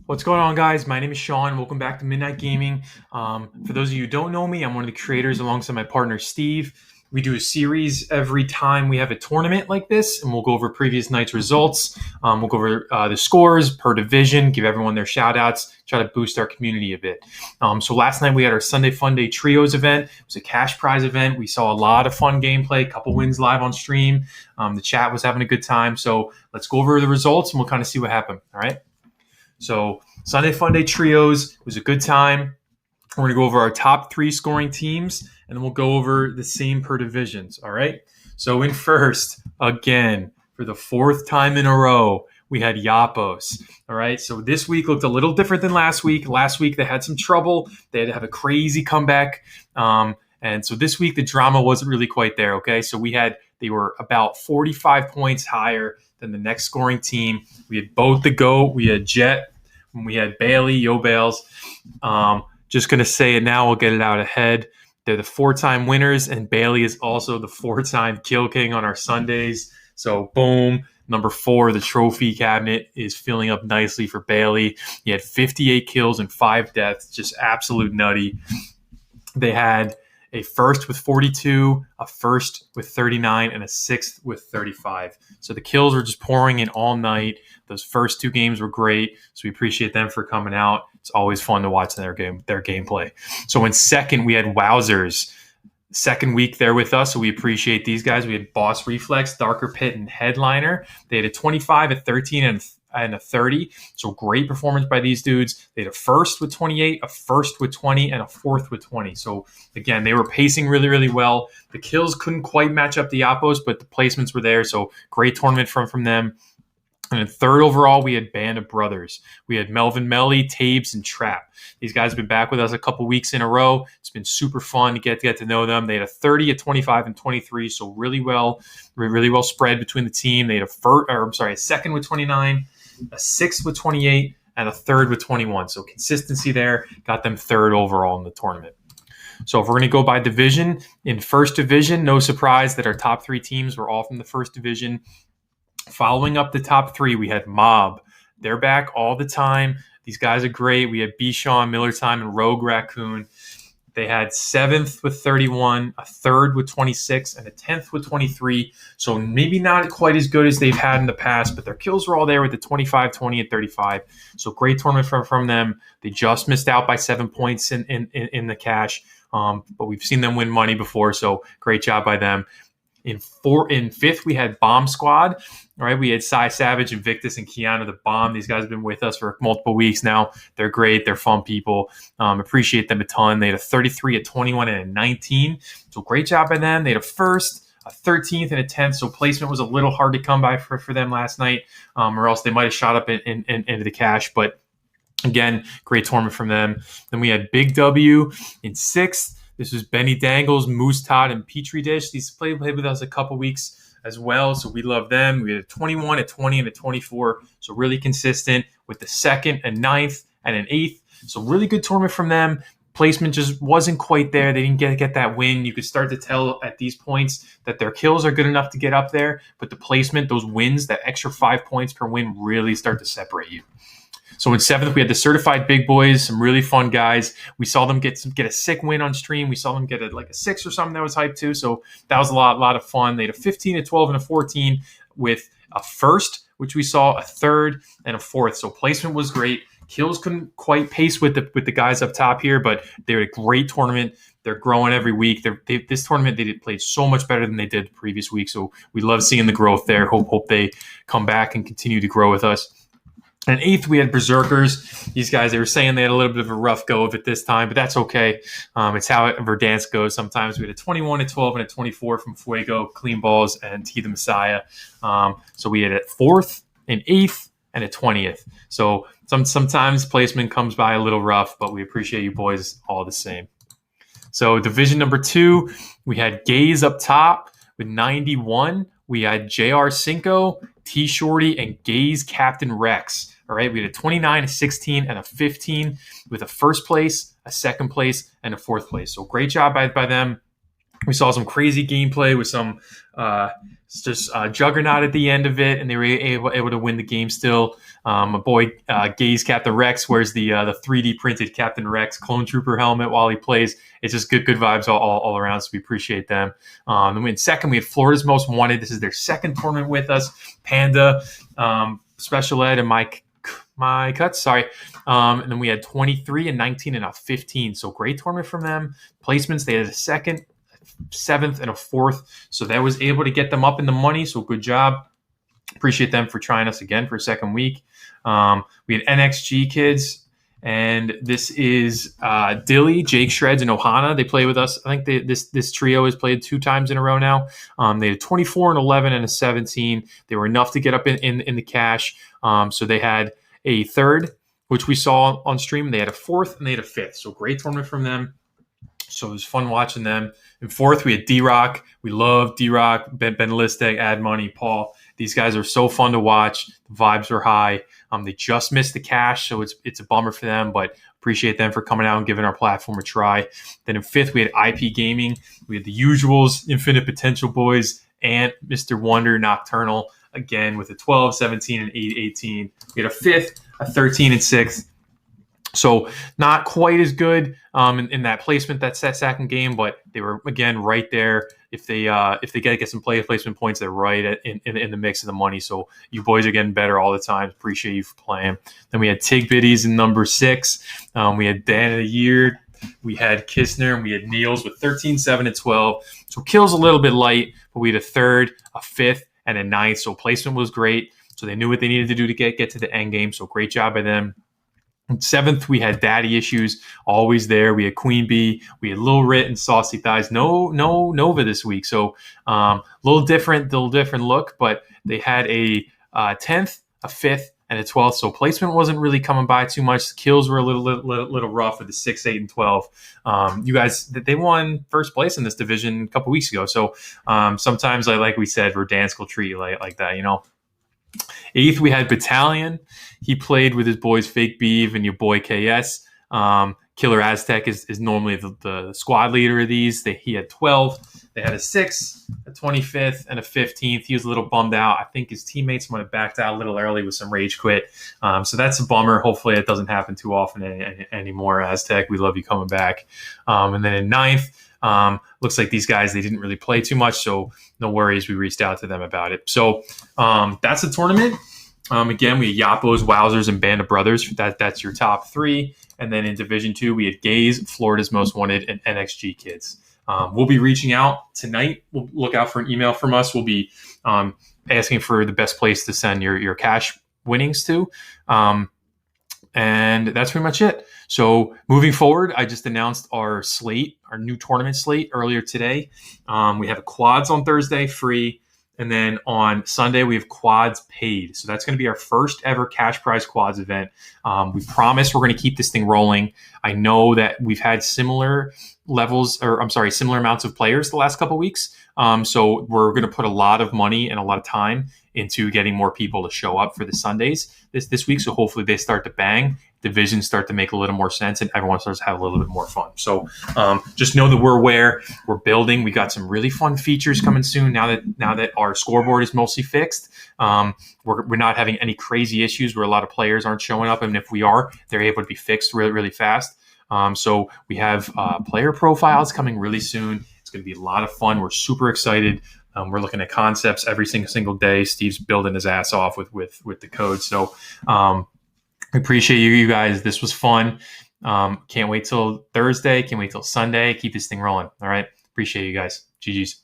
What's going on, guys? My name is Sean. Welcome back to Midnight Gaming. For those of you who don't know me, I'm one of the creators alongside my partner, Steve. We do a series every time we have a tournament like this, and we'll go over previous night's results. We'll go over the scores per division, give everyone their shout outs, try to boost our community a bit. So last night we had our Sunday Funday Trios event. It was a cash prize event. We saw a lot of fun gameplay, a couple wins live on stream. The chat was having a good time. So let's go over the results and we'll kind of see what happened. All right. So Sunday Funday Trios was a good time. We're going to go over our top 3 scoring teams, and then we'll go over the same per divisions, all right? So in first, again, for the 4th time in a row, we had Yapos, all right? So this week looked a little different than last week. Last week, they had some trouble. They had to have a crazy comeback. And so this week, the drama wasn't really quite there, okay? So they were about 45 points higher than the next scoring team. We had both the GOAT. We had Jet. We had Bailey, Yo Bales. Just going to say it now. We'll get it out ahead. They're the 4-time winners, and Bailey is also the 4-time Kill King on our Sundays. So, boom. Number 4, the trophy cabinet is filling up nicely for Bailey. He had 58 kills and 5 deaths. Just absolute nutty. They had a first with 42, a first with 39, and a 6th with 35. So the kills were just pouring in all night. Those first 2 games were great, so we appreciate them for coming out. It's always fun to watch their gameplay. So in second, we had Wowzers. Second week there with us, so we appreciate these guys. We had Boss Reflex, Darker Pit, and Headliner. They had a 25, a 13, and a 30. So great performance by these dudes. They had a first with 28, a first with 20, and a 4th with 20. So again, they were pacing really, really well. The kills couldn't quite match up the Yapos, but the placements were there. So great tournament from them. And in third overall, we had Band of Brothers. We had Melvin Melly, Tabes, and Trap. These guys have been back with us a couple weeks in a row. It's been super fun to get to know them. They had a 30, a 25, and 23, so really well spread between the team. They had a second with 29, a 6th with 28, and a 3rd with 21. So consistency there got them 3rd overall in the tournament. So if we're going to go by division, in first division, no surprise that our top 3 teams were all from the first division. Following up the top 3, we had Mob. They're back all the time. These guys are great. We had Bichon, Miller Time, and Rogue Raccoon. They had 7th with 31, a 3rd with 26, and a 10th with 23. So maybe not quite as good as they've had in the past, but their kills were all there with the 25, 20, and 35. So great tournament from them. They just missed out by 7 points in the cash, but we've seen them win money before, so great job by them. In 5th, we had Bomb Squad. All right, we had Cy Savage, Invictus, and Kiana the Bomb. These guys have been with us for multiple weeks now. They're great. They're fun people. Appreciate them a ton. They had a 33, a 21, and a 19. So great job by them. They had a first, a 13th, and a 10th. So placement was a little hard to come by for them last night, or else they might have shot up into the cash. But again, great tournament from them. Then we had Big W in 6th. This was Benny Dangles, Moose Todd, and Petri Dish. These played with us a couple weeks as well, so we love them. We had a 21, a 20, and a 24, so really consistent with the 2nd, a 9th, and an 8th. So really good tournament from them. Placement just wasn't quite there. They didn't get that win. You could start to tell at these points that their kills are good enough to get up there, but the placement, those wins, that extra 5 points per win really start to separate you. So in 7th, we had the Certified Big Boys, some really fun guys. We saw them get a sick win on stream. We saw them get a 6 or something that was hyped too. So that was a lot of fun. They had a 15, a 12, and a 14 with a first, which we saw, a 3rd, and a 4th. So placement was great. Kills couldn't quite pace with the guys up top here, but they were a great tournament. They're growing every week. This tournament, they played so much better than they did the previous week. So we love seeing the growth there. Hope they come back and continue to grow with us. And 8th, we had Berserkers. These guys, they were saying they had a little bit of a rough go of it this time, but that's okay. It's how Verdansk goes sometimes. We had a 21, a 12, and a 24 from Fuego, Clean Balls, and T the Messiah. So we had a 4th, an 8th, and a 20th. So sometimes placement comes by a little rough, but we appreciate you boys all the same. So division number 2, we had Gaze up top with 91. We had JR Cinco, T Shorty, and Gaze Captain Rex. All right, we had a 29, a 16, and a 15 with a 1st place, a 2nd place, and a 4th place. So great job by them. We saw some crazy gameplay with some just juggernaut at the end of it, and they were able to win the game still. My boy Gaze Captain Rex wears the 3D printed Captain Rex clone trooper helmet while he plays. It's just good vibes all around, so we appreciate them. Then in second, we had Florida's Most Wanted. This is their second tournament with us. Panda, Special Ed, and my cuts, sorry. And then we had 23 and 19 and a 15. So great tournament from them. Placements, they had a second, seventh, and a fourth. So that was able to get them up in the money. So good job. Appreciate them for trying us again for a second week. We had NXG kids, and this is Dilly, Jake Shreds, and Ohana. They play with us. I think this trio has played 2 times in a row now. They had 24 and 11 and a 17. They were enough to get up in the cash. So they had a third, which we saw on stream. They had a fourth, and they had a fifth. So great tournament from them. So it was fun watching them. In fourth, we had D-Rock. We love D-Rock, Ben Listek, Ad Money, Paul. These guys are so fun to watch. The vibes are high. They just missed the cash, so it's a bummer for them, but appreciate them for coming out and giving our platform a try. Then in fifth, we had IP Gaming. We had the usuals, Infinite Potential Boys, and Mr. Wonder Nocturnal, again with a 12, 17, and 8, 18. We had a fifth, a 13, and sixth. So not quite as good in that placement, that second game, but they were again right there. If they get some placement points, they're right in the mix of the money. So you boys are getting better all the time. Appreciate you for playing. Then we had Tig Biddies in number 6. We had Dan of the Year. We had Kistner, and we had Niels with 13, 7, and 12. So kills a little bit light, but we had a third, a fifth, and a ninth. So placement was great. So they knew what they needed to do to get to the end game. So great job by them. In seventh, we had Daddy Issues, always there. We had Queen Bee, we had Lil Rit and Saucy Thighs. No Nova this week, so little different look. But they had a 10th, a 5th, and a 12th. So placement wasn't really coming by too much. Kills were a little rough with the 6, 8, and 12. You guys, they won first place in this division a couple weeks ago. So sometimes, like we said, Verdansk will treat you like that, you know. 8th, we had Battalion. He played with his boys Fake Beeve and your boy KS. Killer Aztec is normally the squad leader of these. He had 12. They had a 6, a 25th, and a 15th. He was a little bummed out. I think his teammates might have backed out a little early with some rage quit. So that's a bummer. Hopefully it doesn't happen too often anymore, Aztec. We love you coming back. And then in 9th, looks like these guys, they didn't really play too much, so no worries. We reached out to them about it. So that's the tournament. Again, we had Yapos, Wowzers, and Band of Brothers. That's your top 3. And then in Division 2, we had Gaze, Florida's Most Wanted, and NXG Kids. We'll be reaching out tonight. We'll look out for an email from us. We'll be asking for the best place to send your cash winnings to. And that's pretty much it. So moving forward, I just announced our slate, our new tournament slate earlier today. We have quads on Thursday, free. And then on Sunday, we have quads paid. So that's going to be our first ever cash prize quads event. We promise we're going to keep this thing rolling. I know that we've had similar amounts of players the last couple of weeks. So we're going to put a lot of money and a lot of time into getting more people to show up for the Sundays this week. So hopefully they start to bang, divisions start to make a little more sense, and everyone starts to have a little bit more fun. So just know that we're aware, we're building. We got some really fun features coming soon now that our scoreboard is mostly fixed. We're not having any crazy issues where a lot of players aren't showing up, and if we are, they're able to be fixed really, really fast. So we have player profiles coming really soon. It's going to be a lot of fun. We're super excited. We're looking at concepts every single day. Steve's building his ass off with the code. So we appreciate you guys. This was fun. Can't wait till Thursday. Can't wait till Sunday. Keep this thing rolling. All right. Appreciate you guys. GG's.